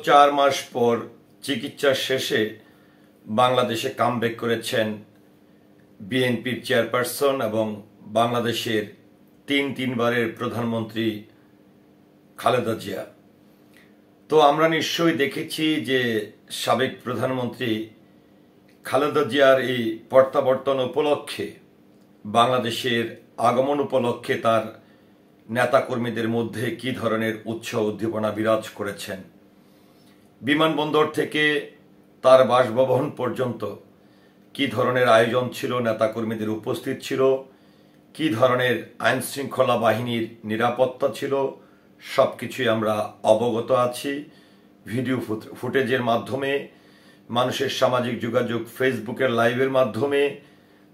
4 মাস পর চিকিৎসা শেষে বাংলাদেশে কামব্যাক করেছেন বিএনপির চেয়ারপারসন এবং বাংলাদেশের তিনবারের প্রধানমন্ত্রী খালেদা জিয়া। তো আমরা নিশ্চয়ই দেখেছি যে সাবেক প্রধানমন্ত্রী খালেদা জিয়ার এই প্রত্যাবর্তন উপলক্ষে, বাংলাদেশের আগমন উপলক্ষে তার নেতাকর্মীদের মধ্যে কি ধরনের উৎসাহ উদ্দীপনা বিরাজ করেছেন। বিমানবন্দর থেকে তার বাসভবন পর্যন্ত কি ধরনের আয়োজন ছিল, নেতাকর্মীদের উপস্থিত ছিল, কি ধরনের আইন শৃঙ্খলা বাহিনীর নিরাপত্তা ছিল, সবকিছুই আমরা অবগত আছি। ভিডিও ফুটেজের মাধ্যমে, মানুষের সামাজিক যোগাযোগ ফেসবুকের লাইভের মাধ্যমে,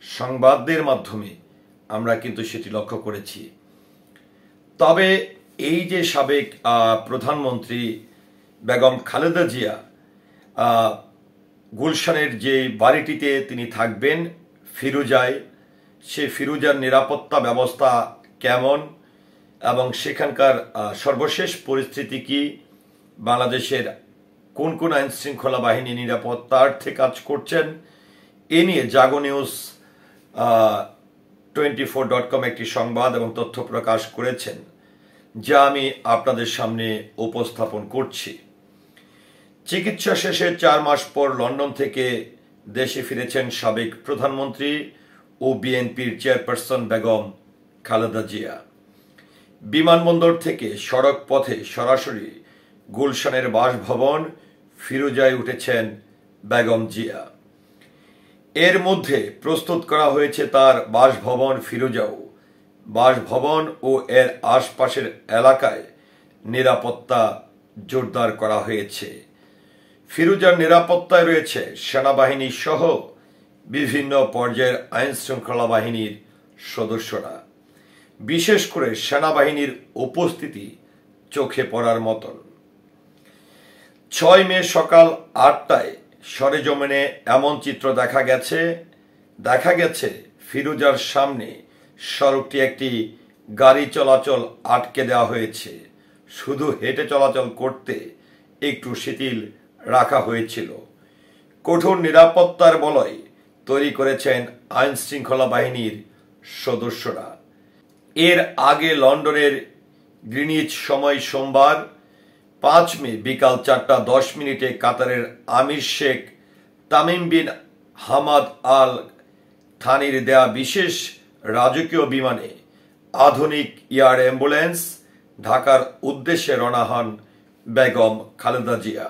সংবাদের মাধ্যমে আমরা কিন্তু সেটি লক্ষ্য করেছি। তবে এই যে সাবেক প্রধানমন্ত্রী বেগম খালেদা জিয়া গুলশানের যে বাড়িটিতে তিনি থাকবেন ফিরোজায়, সে ফিরোজার নিরাপত্তা ব্যবস্থা কেমন এবং সেখানকার সর্বশেষ পরিস্থিতি কি, বাংলাদেশের কোন কোন আইন শৃঙ্খলা বাহিনী নিরাপত্তার্থে কাজ করছেন, এ নিয়ে জাগো নিউজ 24.com একটি সংবাদ এবং তথ্য প্রকাশ করেছেন, যা আমি আপনাদের সামনে উপস্থাপন করছি। চিকিৎসা শেষে 4 মাস পর লন্ডন থেকে দেশে ফিরেছেন সাবেক প্রধানমন্ত্রী ও বিএনপির চেয়ারপারসন বেগম খালেদা জিয়া। বিমানবন্দর থেকে সড়ক পথে সরাসরি গুলশানের বাসভবন ফিরোজায় উঠেছেন বেগম জিয়া। এর মধ্যে প্রস্তুত করা হয়েছে তার বাসভবন ফিরোজাও। বাসভবন ও এর আশপাশের এলাকায় নিরাপত্তা জোরদার করা হয়েছে। ফিরোজার নিরাপত্তায় রয়েছে সেনাবাহিনী সহ বিভিন্ন পর্যায়ের আইন শৃঙ্খলা বাহিনীর সদস্যরা। বিশেষ করে সেনাবাহিনীর উপস্থিতি চোখে পড়ার মতন। 6 মে সকাল 8টায় সরেজমিনে এমন চিত্র দেখা গেছে ফিরোজার সামনে সড়কটি একটি গাড়ি চলাচল আটকে দেওয়া হয়েছে। শুধু হেঁটে চলাচল করতে একটু শিথিল রাখা হয়েছিল। কঠোর নিরাপত্তার বলয় তৈরি করেছেন আইন শৃঙ্খলা বাহিনীর সদস্যরা। এর আগে লন্ডনের গ্রিনিচ সময় সোমবার 5 মে বিকাল 4টা 10 কাতারের আমির Sheikh Tamim bin Hamad Al থানির দেয়া বিশেষ রাজকীয় বিমানে আধুনিক এয়ার অ্যাম্বুলেন্স ঢাকার উদ্দেশ্যে রওনা হন বেগম খালেদা জিয়া।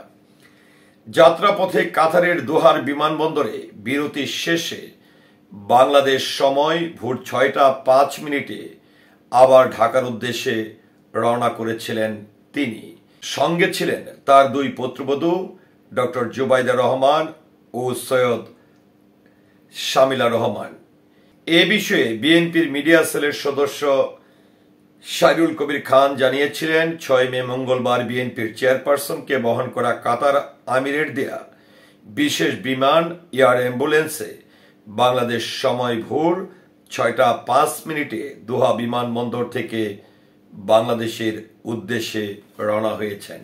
যাত্রাপথে কাতারের দোহার বিমানবন্দরে বিরতি শেষে বাংলাদেশ সময় ভোর 6টা 5 আবার ঢাকার উদ্দেশ্যে রওনা করেছিলেন তিনি। সঙ্গে ছিলেন তার 2 পুত্রবধূ ডক্টর জুবাইদা রহমান ও সৈয়দ শামিলা রহমান। এ বিষয়ে বিএনপির মিডিয়া সেলের সদস্য শাইরুল কবির খান জানিয়েছিলেন, 6 মে মঙ্গলবার বিএনপির চেয়ারপারসনকে বহন করা কাতার আমিরের দেয়া বিশেষ বিমান এয়ার অ্যাম্বুলেন্সে বাংলাদেশ সময় ভোর 6টা 5 দোহা বিমানবন্দর থেকে বাংলাদেশের উদ্দেশ্যে রওনা হয়েছেন।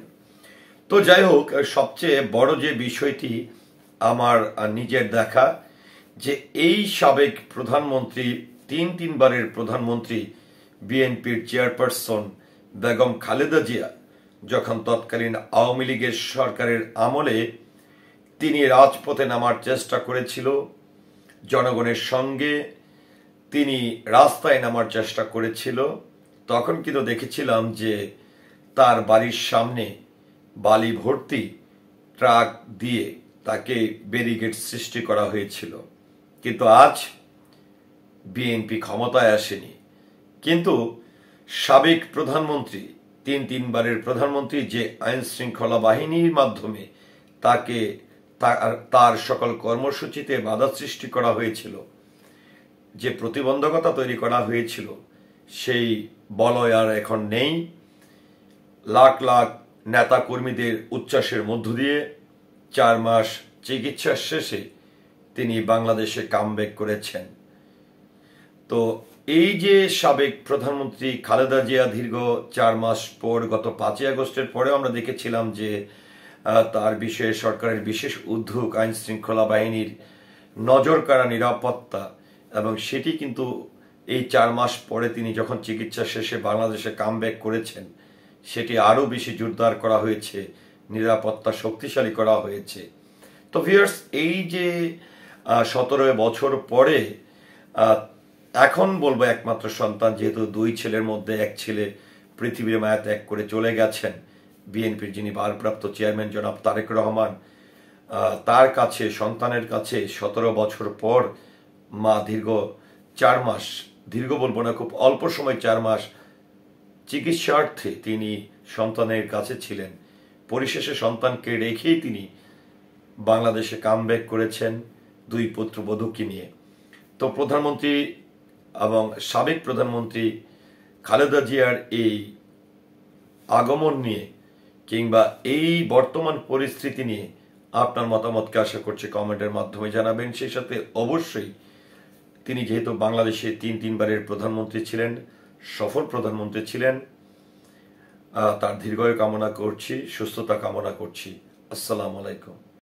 তো যাই হোক, সবচেয়ে বড় যে বিষয়টি আমার নিজের দেখা, যে এই সাবেক প্রধানমন্ত্রী তিনবারের প্রধানমন্ত্রী বিএনপির চেয়ারপারসন বেগম খালেদা জিয়া যখন তৎকালীন আওয়ামী লীগের সরকারের আমলে তিনি রাজপথে নামার চেষ্টা করেছিল, জনগণের সঙ্গে তিনি রাস্তায় নামার চেষ্টা করেছিল, তখন কিন্তু দেখেছিলাম যে তার বাড়ির সামনে বালি ভর্তি ট্রাক দিয়ে তাকে ব্যারিকেড সৃষ্টি করা হয়েছিল। কিন্তু আজ বিএনপি ক্ষমতায় আসেনি, কিন্তু সাবেক প্রধানমন্ত্রী তিনবারের প্রধানমন্ত্রী যে আইন শৃঙ্খলা বাহিনীর মাধ্যমে তাকে তার সকল কর্মসূচিতে বাধা সৃষ্টি করা হয়েছিল, যে প্রতিবন্ধকতা তৈরি করা হয়েছিল, সেই বলয় আর এখন নেই। লাখ লাখ নেতা কর্মীদের উচ্ছ্বাসের মধ্য দিয়ে 4 মাস চিকিৎসা শেষে তিনি বাংলাদেশে কামব্যাক করেছেন। তো এই যে সাবেক প্রধানমন্ত্রী খালেদা জিয়া দীর্ঘ 4 মাস পর, গত 5 আগস্টের পরেও আমরা দেখেছিলাম যে তার বিষয়ে সরকারের বিশেষ উদ্যোগ, আইন শৃঙ্খলা বাহিনীর নজর কাড়া নিরাপত্তা, এবং সেটি কিন্তু এই 4 মাস পরে তিনি যখন চিকিৎসা শেষে বাংলাদেশে কামব্যাক করেছেন, সেটি আরও বেশি জোরদার করা হয়েছে, নিরাপত্তা শক্তিশালী করা হয়েছে। তো ভিউয়ার্স, এই যে 17 বছর পরে এখন বলবো একমাত্র সন্তান, যেহেতু 2 ছেলের মধ্যে এক ছেলে পৃথিবীর মায়া ত্যাগ করে চলে গেছেন, বিএনপির যিনি ভারপ্রাপ্ত চেয়ারম্যান জনাব তারেক রহমান, তার কাছে, সন্তানের কাছে 17 বছর পর মা দীর্ঘ 4 মাস, দীর্ঘ বলবো না, খুব অল্প সময় 4 মাস চিকিৎসার্থে তিনি সন্তানের কাছে ছিলেন। পরিশেষে সন্তানকে রেখেই তিনি বাংলাদেশে কামব্যাক করেছেন 2 পুত্রবধূকে নিয়ে। তো প্রধানমন্ত্রী এবং সাবেক প্রধানমন্ত্রী খালেদা জিয়ার এই আগমন নিয়ে কিংবা এই বর্তমান পরিস্থিতি নিয়ে আপনার মতামতকে আশা করছি কমেন্টের মাধ্যমে জানাবেন। সেই সাথে অবশ্যই তিনি যেহেতু বাংলাদেশে 3 বারের প্রধানমন্ত্রী ছিলেন, সফল প্রধানমন্ত্রী ছিলেন, তার দীর্ঘায়ু কামনা করছি, সুস্থতা কামনা করছি। আসসালামু আলাইকুম।